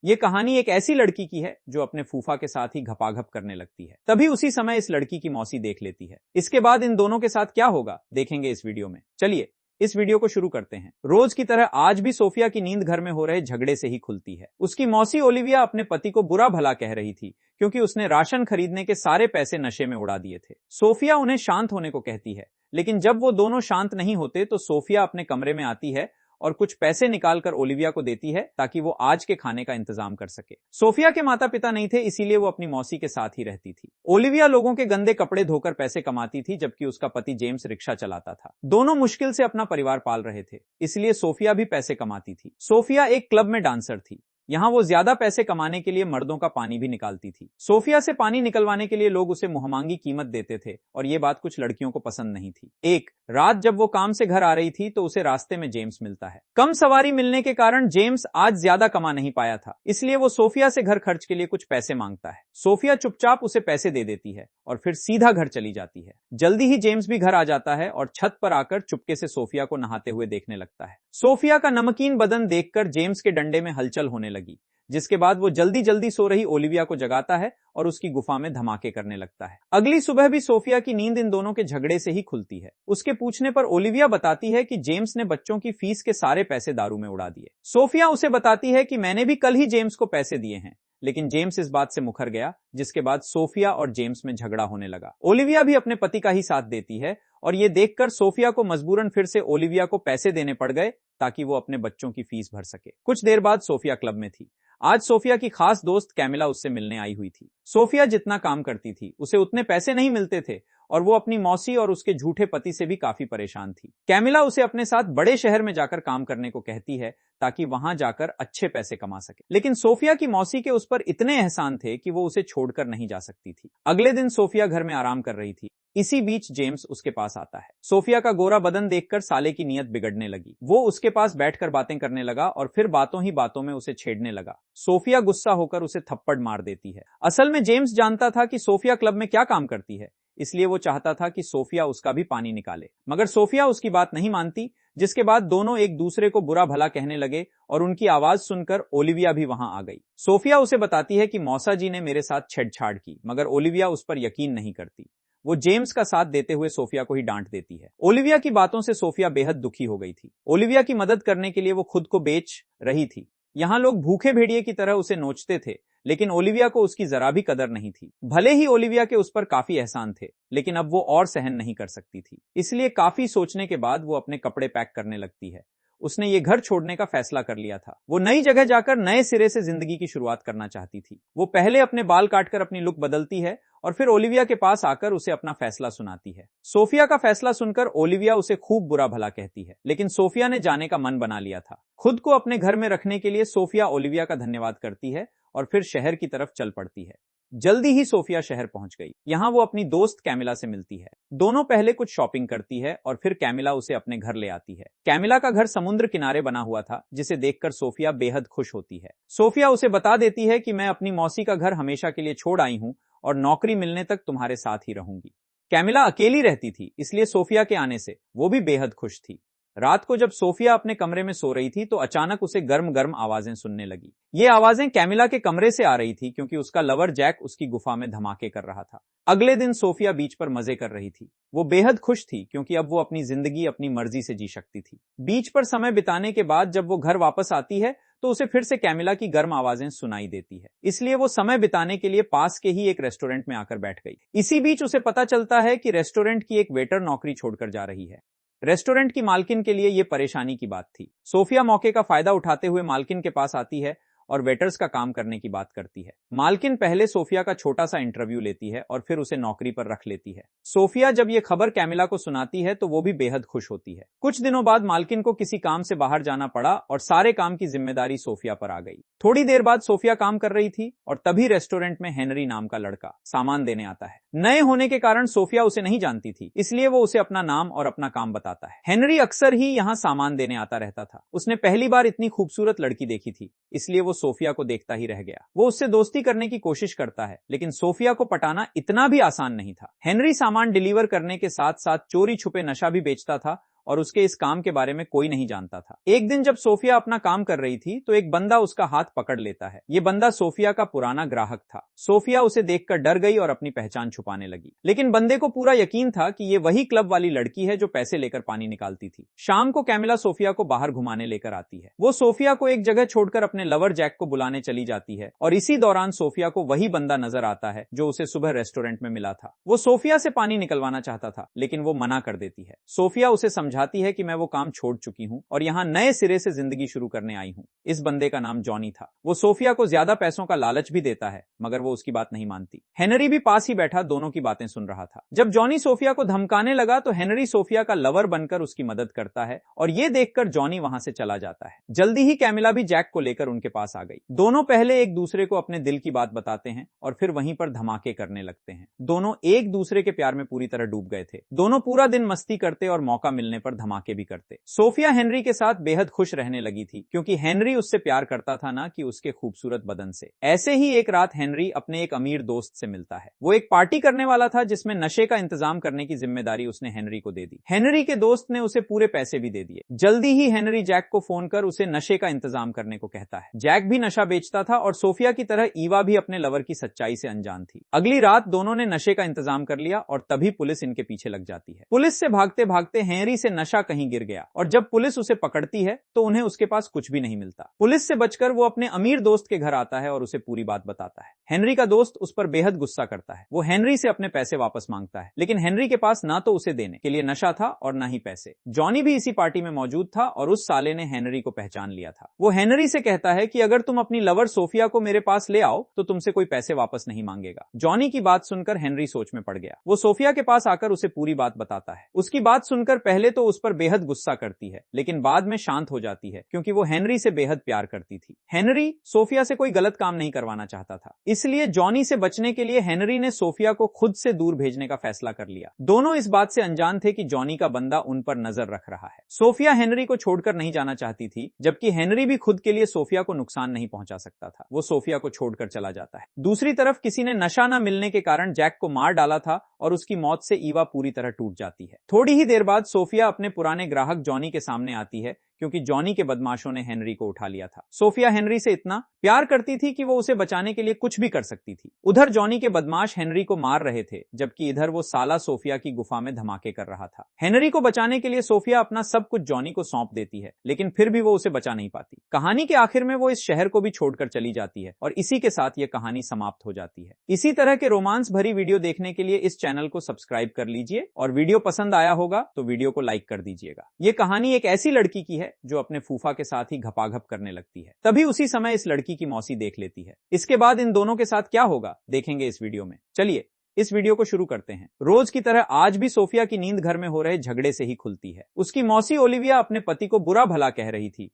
ये कहानी एक ऐसी लड़की की है जो अपने फूफा के साथ ही घपाघप करने लगती है। तभी उसी समय इस लड़की की मौसी देख लेती है। इसके बाद इन दोनों के साथ क्या होगा देखेंगे इस वीडियो में। चलिए इस वीडियो को शुरू करते हैं। रोज की तरह आज भी सोफिया की नींद घर में हो रहे झगड़े से ही खुलती है। उसकी मौसी ओलिविया अपने पति को बुरा भला कह रही थी क्योंकि उसने राशन खरीदने के सारे पैसे नशे में उड़ा दिए थे। सोफिया उन्हें शांत होने को कहती है, लेकिन जब वो दोनों शांत नहीं होते तो सोफिया अपने कमरे में आती है और कुछ पैसे निकालकर ओलिविया को देती है ताकि वो आज के खाने का इंतजाम कर सके। सोफिया के माता पिता नहीं थे, इसीलिए वो अपनी मौसी के साथ ही रहती थी। ओलिविया लोगों के गंदे कपड़े धोकर पैसे कमाती थी, जबकि उसका पति जेम्स रिक्शा चलाता था। दोनों मुश्किल से अपना परिवार पाल रहे थे, इसलिए सोफिया भी पैसे कमाती थी। सोफिया एक क्लब में डांसर थी। यहाँ वो ज्यादा पैसे कमाने के लिए मर्दों का पानी भी निकालती थी। सोफिया से पानी निकलवाने के लिए लोग उसे मुहमांगी कीमत देते थे और ये बात कुछ लड़कियों को पसंद नहीं थी। एक रात जब वो काम से घर आ रही थी तो उसे रास्ते में जेम्स मिलता है। कम सवारी मिलने के कारण जेम्स आज ज्यादा कमा नहीं पाया था, इसलिए वो सोफिया से घर खर्च के लिए कुछ पैसे मांगता है। सोफिया चुपचाप उसे पैसे दे देती है और फिर सीधा घर चली जाती है। जल्दी ही जेम्स भी घर आ जाता है और छत पर आकर चुपके से सोफिया को नहाते हुए देखने लगता है। सोफिया का नमकीन बदन देखकर जेम्स के डंडे में हलचल होने लगी, जिसके बाद वो जल्दी जल्दी सो रही ओलिविया को जगाता है और उसकी गुफा में धमाके करने लगता है। अगली सुबह भी सोफिया की नींद इन दोनों के झगड़े से ही खुलती है। उसके पूछने पर ओलिविया बताती है कि जेम्स ने बच्चों की फीस के सारे पैसे दारू में उड़ा दिए। सोफिया उसे बताती है कि मैंने भी कल ही जेम्स को पैसे दिए हैं, लेकिन जेम्स इस बात से मुकर गया, जिसके बाद सोफिया और जेम्स में झगड़ा होने लगा। ओलिविया भी अपने पति का ही साथ देती है और ये देखकर सोफिया को मजबूरन फिर से ओलिविया को पैसे देने पड़ गए ताकि वो अपने बच्चों की फीस भर सके। कुछ देर बाद सोफिया क्लब में थी। आज सोफिया की खास दोस्त कैमिला उससे मिलने आई हुई थी। सोफिया जितना काम करती थी उसे उतने पैसे नहीं मिलते थे और वो अपनी मौसी और उसके झूठे पति से भी काफी परेशान थी। कैमिला उसे अपने साथ बड़े शहर में जाकर काम करने को कहती है ताकि वहां जाकर अच्छे पैसे कमा सके, लेकिन सोफिया की मौसी के उस पर इतने एहसान थे कि वो उसे छोड़कर नहीं जा सकती थी। अगले दिन सोफिया घर में आराम कर रही थी। इसी बीच जेम्स उसके पास आता है। सोफिया का गोरा बदन देखकर साले की नीयत बिगड़ने लगी। वो उसके पास बैठकर बातें करने लगा और फिर बातों ही बातों में उसे छेड़ने लगा। सोफिया गुस्सा होकर उसे थप्पड़ मार देती है। असल में जेम्स जानता था कि सोफिया क्लब में क्या काम करती है, इसलिए वो चाहता था कि सोफिया उसका भी पानी निकाले, मगर सोफिया उसकी बात नहीं मानती, जिसके बाद दोनों एक दूसरे को बुरा भला कहने लगे और उनकी आवाज सुनकर ओलिविया भी वहां आ गई। सोफिया उसे बताती है कि मौसा जी ने मेरे साथ छेड़छाड़ की, मगर ओलिविया उस पर यकीन नहीं करती। वो जेम्स का साथ देते हुए सोफिया को ही डांट देती है। ओलिविया की बातों से सोफिया बेहद दुखी हो गई थी। ओलिविया की मदद करने के लिए वो खुद को बेच रही थी। यहाँ लोग भूखे भेड़िए की तरह उसे नोचते थे, लेकिन ओलिविया को उसकी जरा भी कदर नहीं थी। भले ही ओलिविया के उस पर काफी एहसान थे, लेकिन अब वो और सहन नहीं कर सकती थी। इसलिए काफी सोचने के बाद वो अपने कपड़े पैक करने लगती है। उसने ये घर छोड़ने का फैसला कर लिया था। वो नई जगह जाकर नए सिरे से जिंदगी की शुरुआत करना चाहती थी। वो पहले अपने बाल काटकर अपनी लुक बदलती है और फिर ओलिविया के पास आकर उसे अपना फैसला सुनाती है। सोफिया का फैसला सुनकर ओलिविया उसे खूब बुरा भला कहती है, लेकिन सोफिया ने जाने का मन बना लिया था। खुद को अपने घर में रखने के लिए सोफिया ओलिविया का धन्यवाद करती है और फिर शहर की तरफ चल पड़ती है। जल्दी ही सोफिया शहर पहुंच गई। यहाँ वो अपनी दोस्त कैमिला से मिलती है। दोनों पहले कुछ शॉपिंग करती है और फिर कैमिला उसे अपने घर ले आती है। कैमिला का घर समुद्र किनारे बना हुआ था, जिसे देखकर सोफिया बेहद खुश होती है। सोफिया उसे बता देती है कि मैं अपनी मौसी का घर हमेशा के लिए छोड़ आई हूँ और नौकरी मिलने तक तुम्हारे साथ ही रहूंगी। कैमिला अकेली रहती थी, इसलिए सोफिया के आने से वो भी बेहद खुश थी। रात को जब सोफिया अपने कमरे में सो रही थी तो अचानक उसे गर्म गर्म आवाजें सुनने लगी। ये आवाजें कैमिला के कमरे से आ रही थी, क्योंकि उसका लवर जैक उसकी गुफा में धमाके कर रहा था। अगले दिन सोफिया बीच पर मजे कर रही थी। वो बेहद खुश थी क्योंकि अब वो अपनी जिंदगी अपनी मर्जी से जी सकती थी। बीच पर समय बिताने के बाद जब वो घर वापस आती है तो उसे फिर से कैमिला की गर्म आवाजें सुनाई देती है, इसलिए वो समय बिताने के लिए पास के ही एक रेस्टोरेंट में आकर बैठ गई। इसी बीच उसे पता चलता है कि रेस्टोरेंट की एक वेटर नौकरी छोड़कर जा रही है। रेस्टोरेंट की मालकिन के लिए यह परेशानी की बात थी। सोफिया मौके का फायदा उठाते हुए मालकिन के पास आती है और वेटर्स का काम करने की बात करती है। मालकिन पहले सोफिया का छोटा सा इंटरव्यू लेती है और फिर उसे नौकरी पर रख लेती है। सोफिया जब ये खबर कैमिला को सुनाती है तो वो भी बेहद खुश होती है। कुछ दिनों बाद मालकिन को किसी काम से बाहर जाना पड़ा और सारे काम की जिम्मेदारी सोफिया पर आ गई। थोड़ी देर बाद सोफिया काम कर रही थी और तभी रेस्टोरेंट में हेनरी नाम का लड़का सामान देने आता है। नए होने के कारण सोफिया उसे नहीं जानती थी, इसलिए वो उसे अपना नाम और अपना काम बताता है। हेनरी अक्सर ही यहाँ सामान देने आता रहता था। उसने पहली बार इतनी खूबसूरत लड़की देखी थी, इसलिए वो सोफिया को देखता ही रह गया। वो उससे दोस्ती करने की कोशिश करता है, लेकिन सोफिया को पटाना इतना भी आसान नहीं था। हेनरी सामान डिलीवर करने के साथ साथ चोरी छुपे नशा भी बेचता था और उसके इस काम के बारे में कोई नहीं जानता था। एक दिन जब सोफिया अपना काम कर रही थी तो एक बंदा उसका हाथ पकड़ लेता है। ये बंदा सोफिया का पुराना ग्राहक था। सोफिया उसे देखकर डर गई और अपनी पहचान छुपाने लगी, लेकिन बंदे को पूरा यकीन था कि ये वही क्लब वाली लड़की है जो पैसे लेकर पानी निकालती थी। शाम को कैमिला सोफिया को बाहर घुमाने लेकर आती है। वो सोफिया को एक जगह छोड़कर अपने लवर जैक को बुलाने चली जाती है और इसी दौरान सोफिया को वही बंदा नजर आता है जो उसे सुबह रेस्टोरेंट में मिला था। वो सोफिया से पानी निकलवाना चाहता था, लेकिन वो मना कर देती है। सोफिया उसे समझाती है कि मैं वो काम छोड़ चुकी हूं और यहाँ नए सिरे से जिंदगी शुरू करने आई हूं। इस बंदे का नाम जॉनी था। वो सोफिया को ज्यादा पैसों का लालच भी देता है, मगर वो उसकी बात नहीं मानती। हेनरी भी पास ही बैठा दोनों की बातें सुन रहा था। जब जॉनी सोफिया को धमकाने लगा तो हेनरी सोफिया का लवर बनकर उसकी मदद करता है और ये देखकर जॉनी वहां से चला जाता है। जल्दी ही कैमिला भी जैक को लेकर उनके पास आ गई। दोनों पहले एक दूसरे को अपने दिल की बात बताते हैं और फिर वहीं पर धमाके करने लगते हैं। दोनों एक दूसरे के प्यार में पूरी तरह डूब गए थे। दोनों पूरा दिन मस्ती करते और मौका मिलने पर धमाके भी करते। सोफिया हेनरी के साथ बेहद खुश रहने लगी थी, क्योंकि हेनरी उससे प्यार करता था ना कि उसके खूबसूरत बदन से। ऐसे ही एक रात हेनरी अपने एक अमीर दोस्त से मिलता है। वो एक पार्टी करने वाला था जिसमें नशे का इंतजाम करने की जिम्मेदारी उसने हेनरी को दे दी। हेनरी के दोस्त ने उसे पूरे पैसे भी दे दिए। जल्दी ही हेनरी जैक को फोन कर उसे नशे का इंतजाम करने को कहता है। जैक भी नशा बेचता था और सोफिया की तरह ईवा भी अपने लवर की सच्चाई से अनजान थी। अगली रात दोनों ने नशे का इंतजाम कर लिया और तभी पुलिस इनके पीछे लग जाती है। पुलिस से भागते भागते हेनरी से नशा कहीं गिर गया और जब पुलिस उसे पकड़ती है तो उन्हें उसके पास कुछ भी नहीं मिलता। पुलिस से बचकर वो अपने अमीर दोस्त के घर आता है और उसे पूरी बात बताता है। हेनरी का दोस्त उस पर बेहद गुस्सा करता है। वो हेनरी से अपने पैसे वापस मांगता है, लेकिन हेनरी के पास ना तो उसे देने के लिए नशा था और ना ही पैसे। जॉनी भी इसी पार्टी में मौजूद था और उस साले ने हेनरी को पहचान लिया था। वो हेनरी से कहता है कि अगर तुम अपनी लवर सोफिया को मेरे पास ले आओ तो तुमसे कोई पैसे वापस नहीं मांगेगा। जॉनी की बात सुनकर हेनरी सोच में पड़ गया। वो सोफिया के पास आकर उसे पूरी बात बताता है। उसकी बात सुनकर पहले तो उस पर बेहद गुस्सा करती है, लेकिन बाद में शांत हो जाती है, क्योंकि वो हेनरी से बेहद प्यार करती थी। हेनरी सोफिया से कोई गलत काम नहीं करवाना चाहता था, इसलिए जॉनी से बचने के लिए हेनरी ने सोफिया को खुद से दूर भेजने का फैसला कर लिया। दोनों इस बात से अनजान थे कि जॉनी का बंदा उन पर नजर रख रहा है। सोफिया हेनरी को छोड़कर नहीं जाना चाहती थी, जबकि हेनरी भी खुद के लिए सोफिया को नुकसान नहीं पहुंचा सकता था। वो सोफिया को छोड़कर चला जाता है। दूसरी तरफ किसी ने नशा न मिलने के कारण जैक को मार डाला था और उसकी मौत से ईवा पूरी तरह टूट जाती है। थोड़ी ही देर बाद सोफिया अपने पुराने ग्राहक जॉनी के सामने आती है, क्योंकि जॉनी के बदमाशों ने हेनरी को उठा लिया था। सोफिया हेनरी से इतना प्यार करती थी कि वो उसे बचाने के लिए कुछ भी कर सकती थी। उधर जॉनी के बदमाश हेनरी को मार रहे थे, जबकि इधर वो साला सोफिया की गुफा में धमाके कर रहा था। हेनरी को बचाने के लिए सोफिया अपना सब कुछ जॉनी को सौंप देती है, लेकिन फिर भी वो उसे बचा नहीं पाती। कहानी के आखिर में वो इस शहर को भी छोड़कर चली जाती है और इसी के साथ ये कहानी समाप्त हो जाती है। इसी तरह के रोमांस भरी वीडियो देखने के लिए इस चैनल को सब्सक्राइब कर लीजिए और वीडियो पसंद आया होगा तो वीडियो को लाइक कर दीजिएगा। ये कहानी एक ऐसी लड़की की है जो अपने फूफा के साथ ही घपाघप करने लगती है। तभी उसी समय इस लड़की की मौसी देख लेती है। इसके बाद इन दोनों के साथ क्या होगा देखेंगे इस वीडियो में। चलिए इस वीडियो को शुरू करते हैं। रोज की तरह आज भी सोफिया की नींद घर में हो रहे झगड़े से ही खुलती है। उसकी मौसी ओलिविया अपने पति को बुरा भला कह रही थी